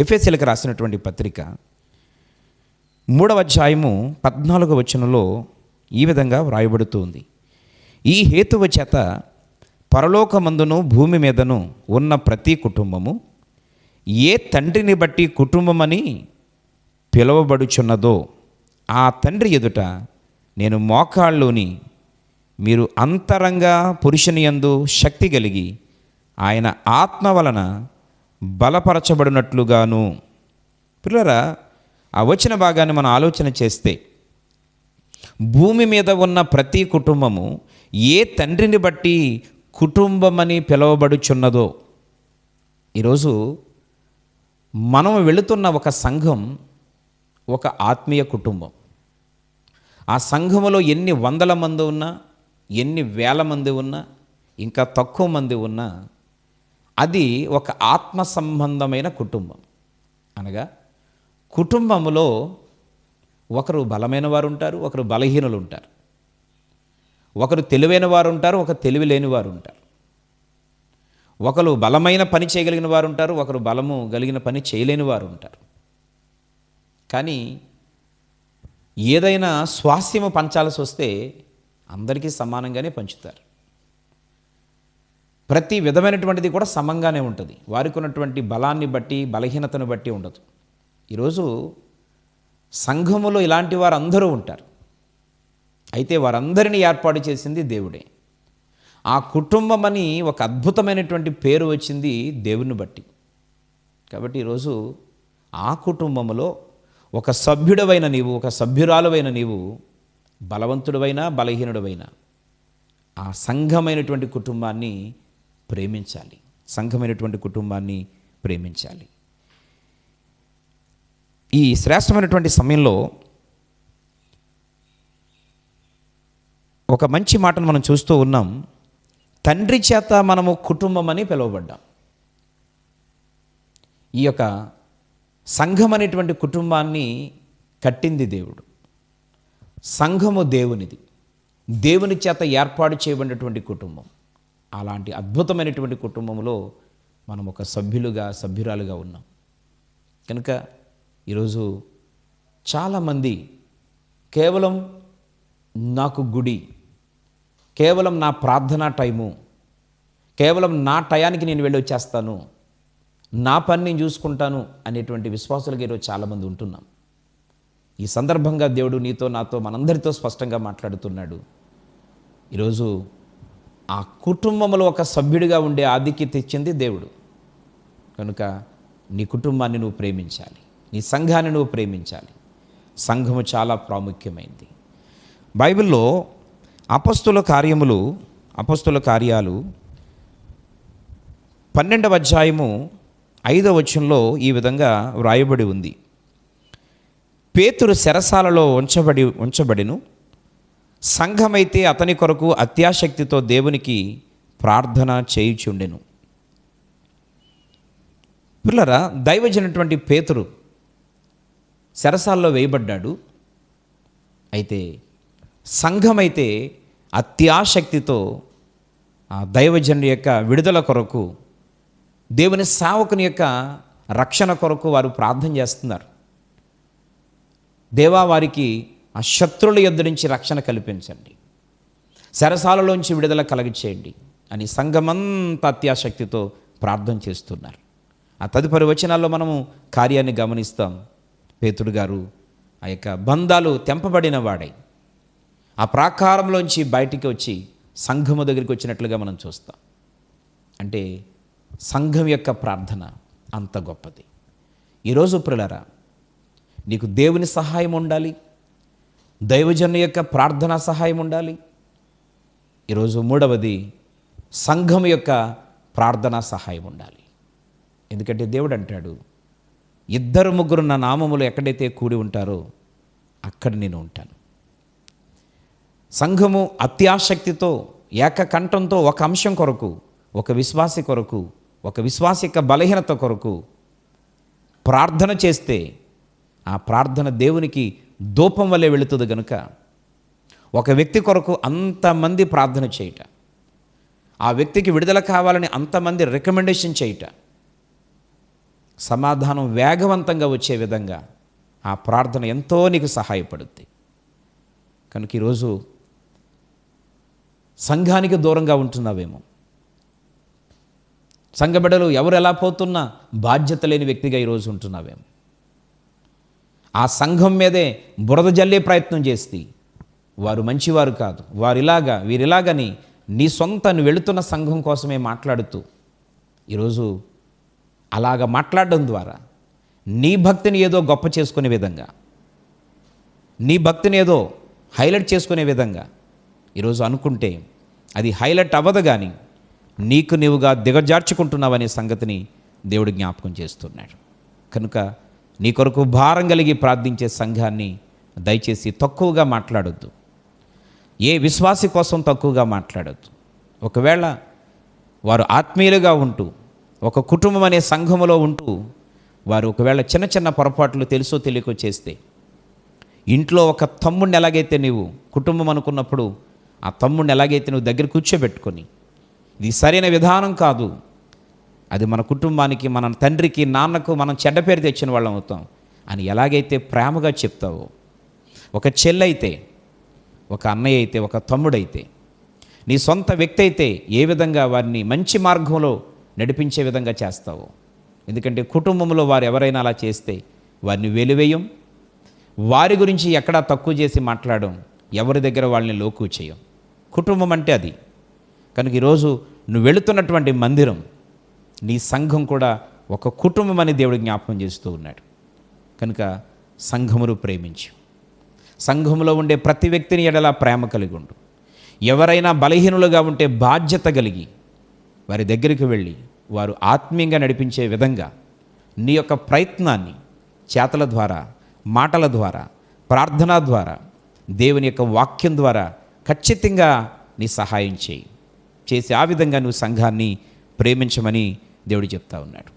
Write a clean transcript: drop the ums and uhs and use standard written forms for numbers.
ఎఫెసీయులకు రాసినటువంటి పత్రిక 3వ అధ్యాయము 14వ వచనంలో ఈ విధంగా వ్రాయబడుతుంది. ఈ హేతువు చేత పరలోకమందును భూమి మీదను ఉన్న ప్రతి కుటుంబము ఏ తండ్రిని బట్టి కుటుంబమని పిలువబడుచున్నదో ఆ తండ్రి ఎదుట నేను మోకాళ్ళుని మీరు అంతరంగా పురుషుని యందు శక్తి కలిగి ఆయన ఆత్మ వలన బలపరచబడినట్లుగాను. పిల్లరా, ఆ వచ్చిన భాగాన్ని మనం ఆలోచన చేస్తే భూమి మీద ఉన్న ప్రతి కుటుంబము ఏ తండ్రిని బట్టి కుటుంబమని పిలువబడుచున్నదో. ఈరోజు మనం వెళుతున్న ఒక సంఘం ఒక ఆత్మీయ కుటుంబం. ఆ సంఘములో ఎన్ని వందల మంది ఉన్నా, ఎన్ని వేల మంది ఉన్నా, ఇంకా తక్కువ మంది ఉన్నా, అది ఒక ఆత్మ సంబంధమైన కుటుంబం. అనగా కుటుంబంలో ఒకరు బలమైన వారు ఉంటారు, ఒకరు బలహీనులు ఉంటారు, ఒకరు తెలివైన వారు ఉంటారు, ఒకరు తెలివి లేని వారు ఉంటారు, ఒకరు బలమైన పని చేయగలిగిన వారు ఉంటారు, ఒకరు బలము కలిగిన పని చేయలేని వారు ఉంటారు. కానీ ఏదైనా స్వాస్థ్యము పంచాల్సి వస్తే అందరికీ సమానంగానే పంచుతారు. ప్రతి విధమైనటువంటిది కూడా సమంగానే ఉంటుంది. వారికి ఉన్నటువంటి బలాన్ని బట్టి బలహీనతను బట్టి ఉండదు. ఈరోజు సంఘములో ఇలాంటి వారు అందరూ ఉంటారు. అయితే వారందరినీ ఏర్పాటు చేసింది దేవుడే. ఆ కుటుంబం అని ఒక అద్భుతమైనటువంటి పేరు వచ్చింది దేవుని బట్టి. కాబట్టి ఈరోజు ఆ కుటుంబంలో ఒక సభ్యుడవైన నీవు, ఒక సభ్యురాలువైన నీవు, బలవంతుడవైనా బలహీనుడవైనా ఆ సంఘమైనటువంటి కుటుంబాన్ని ప్రేమించాలి. సంఘమైనటువంటి కుటుంబాన్ని ప్రేమించాలి. ఈ శ్రేష్టమైనటువంటి సమయంలో ఒక మంచి మాటను మనం చూస్తూ ఉన్నాం. తండ్రి చేత మనము కుటుంబం అని పిలువబడ్డాం. ఈ యొక్క సంఘం అనేటువంటి కుటుంబాన్ని కట్టింది దేవుడు. సంఘము దేవునిది, దేవుని చేత ఏర్పాటు చేయబడినటువంటి కుటుంబం. అలాంటి అద్భుతమైనటువంటి కుటుంబంలో మనం ఒక సభ్యురాలుగా ఉన్నాం. కనుక ఈరోజు చాలామంది కేవలం నాకు గుడి, కేవలం నా ప్రార్థనా టైము, కేవలం నా టయానికి నేను వెళ్ళి వచ్చేస్తాను, నా పని నేను చూసుకుంటాను అనేటువంటి విశ్వాసులుగా ఈరోజు చాలామంది ఉంటున్నాం. ఈ సందర్భంగా దేవుడు నీతో నాతో మనందరితో స్పష్టంగా మాట్లాడుతున్నాడు. ఈరోజు ఆ కుటుంబంలో ఒక సభ్యుడిగా ఉండే ఆధిక్యత ఇచ్చింది దేవుడు. కనుక నీ కుటుంబాన్ని నువ్వు ప్రేమించాలి, నీ సంఘాన్ని నువ్వు ప్రేమించాలి. సంఘము చాలా ప్రాముఖ్యమైనది. బైబిల్లో అపొస్తలుల కార్యాలు 12వ అధ్యాయము 5వ వచనంలో ఈ విధంగా వ్రాయబడి ఉంది. పేతురు చెరసాలలో ఉంచబడిను, సంఘమైతే అతని కొరకు అత్యాశక్తితో దేవునికి ప్రార్థన చేయుచుండెను. పిల్లరా, దైవజనటువంటి పేతురు చెరసాల్లో వేయబడ్డాడు. అయితే సంఘమైతే అత్యాశక్తితో ఆ దైవజనుడి యొక్క విడుదల కొరకు, దేవుని సేవకుని యొక్క రక్షణ కొరకు వారు ప్రార్థన చేస్తున్నారు. దేవా, వారికి ఆ శత్రువుల యొద్ద నుంచి రక్షణ కల్పించండి, చెరసాలలోంచి విడుదల కలగచేయండి అని సంఘమంతా అత్యాశక్తితో ప్రార్థన చేస్తున్నారు. ఆ తదుపరి వచనాల్లో మనము కార్యాన్ని గమనిస్తాం. పేతురు గారు ఆ యొక్క బంధాలు తెంపబడిన వాడై ఆ ప్రాకారంలోంచి బయటికి వచ్చి సంఘము దగ్గరికి వచ్చినట్లుగా మనం చూస్తాం. అంటే సంఘం యొక్క ప్రార్థన అంత గొప్పది. ఈరోజు ప్రియులారా, నీకు దేవుని సహాయం ఉండాలి, దైవజను యొక్క ప్రార్థనా సహాయం ఉండాలి. ఈరోజు మూడవది సంఘం యొక్క ప్రార్థనా సహాయం ఉండాలి. ఎందుకంటే దేవుడు అంటాడు, 2-3 నా నామములు ఎక్కడైతే కూడి ఉంటారో అక్కడ నేను ఉంటాను. సంఘము అత్యాశక్తితో ఏకకంఠంతో ఒక అంశం కొరకు, ఒక విశ్వాసి కొరకు, ఒక విశ్వాసి యొక్క బలహీనత కొరకు ప్రార్థన చేస్తే ఆ ప్రార్థన దేవునికి ధూపం వల్లే వెళుతుంది. కనుక ఒక వ్యక్తి కొరకు అంతమంది ప్రార్థన చేయట, ఆ వ్యక్తికి విడుదల కావాలని అంతమంది రికమెండేషన్ చేయట, సమాధానం వేగవంతంగా వచ్చే విధంగా ఆ ప్రార్థన ఎంతో నీకు సహాయపడుద్ది. కనుక ఈరోజు సంఘానికి దూరంగా ఉంటున్నావేమో, సంఘ బిడ్డలు ఎవరు ఎలా పోతున్నా బాధ్యత లేని వ్యక్తిగా ఈరోజు ఉంటున్నావేమో, ఆ సంఘం మీదే బురద జల్లే ప్రయత్నం చేస్తే వారు మంచివారు కాదు, వీరిలాగని నీ సొంత నువ్వు వెళుతున్న సంఘం కోసమే మాట్లాడుతూ ఈరోజు అలాగ మాట్లాడడం ద్వారా నీ భక్తిని ఏదో గొప్ప చేసుకునే విధంగా, నీ భక్తిని ఏదో హైలైట్ చేసుకునే విధంగా ఈరోజు అనుకుంటే అది హైలైట్ అవ్వదు, కానీ నీకు నీవుగా దిగజార్చుకుంటున్నావనే సంగతిని దేవుడు జ్ఞాపకం చేస్తున్నాడు. కనుక నీ కొరకు భారం కలిగి ప్రార్థించే సంఘాన్ని దయచేసి తక్కువగా మాట్లాడొద్దు. ఏ విశ్వాసి కోసం తక్కువగా మాట్లాడొద్దు. ఒకవేళ వారు ఆత్మీయులుగా ఉంటూ ఒక కుటుంబం అనే సంఘములో ఉంటూ వారు ఒకవేళ చిన్న చిన్న పొరపాట్లు తెలుసో తెలియకో చేస్తే, ఇంట్లో ఒక తమ్ముడిని ఎలాగైతే నీవు కుటుంబం అనుకున్నప్పుడు ఆ తమ్ముడిని ఎలాగైతే నువ్వు దగ్గర కూర్చోబెట్టుకొని ఇది సరైన విధానం కాదు, అది మన కుటుంబానికి, మన తండ్రికి, నాన్నకు మనం చెడ్డ పేరు తెచ్చిన వాళ్ళం అవుతాం అని ఎలాగైతే ప్రేమగా చెప్తావో, ఒక చెల్లైతే, ఒక అన్నయ్య అయితే, ఒక తమ్ముడైతే, నీ సొంత వ్యక్తి అయితే ఏ విధంగా వారిని మంచి మార్గంలో నడిపించే విధంగా చేస్తావో. ఎందుకంటే కుటుంబంలో వారు ఎవరైనా అలా చేస్తే వారిని వెలివేయం, వారి గురించి ఎక్కడా తక్కువ చేసి మాట్లాడడం, ఎవరి దగ్గర వాళ్ళని లోకు చేయం. కుటుంబం అంటే అది. కనుక ఈరోజు నువ్వు వెళుతున్నటువంటి మందిరం, నీ సంఘం కూడా ఒక కుటుంబం అని దేవుడు జ్ఞాపకం చేస్తూ ఉన్నాడు. కనుక సంఘమును ప్రేమించు, సంఘములో ఉండే ప్రతి వ్యక్తిని ఎడలా ప్రేమ కలిగి ఉండు. ఎవరైనా బలహీనులుగా ఉంటే బాధ్యత కలిగి వారి దగ్గరికి వెళ్ళి వారు ఆత్మీయంగా నడిపించే విధంగా నీ యొక్క ప్రయత్నాన్ని చేతల ద్వారా, మాటల ద్వారా, ప్రార్థన ద్వారా, దేవుని యొక్క వాక్యం ద్వారా ఖచ్చితంగా నీ సహాయం చేసి ఆ విధంగా నువ్వు సంఘాన్ని ప్రేమించమని దేవుడు చెప్తా ఉన్నాడు.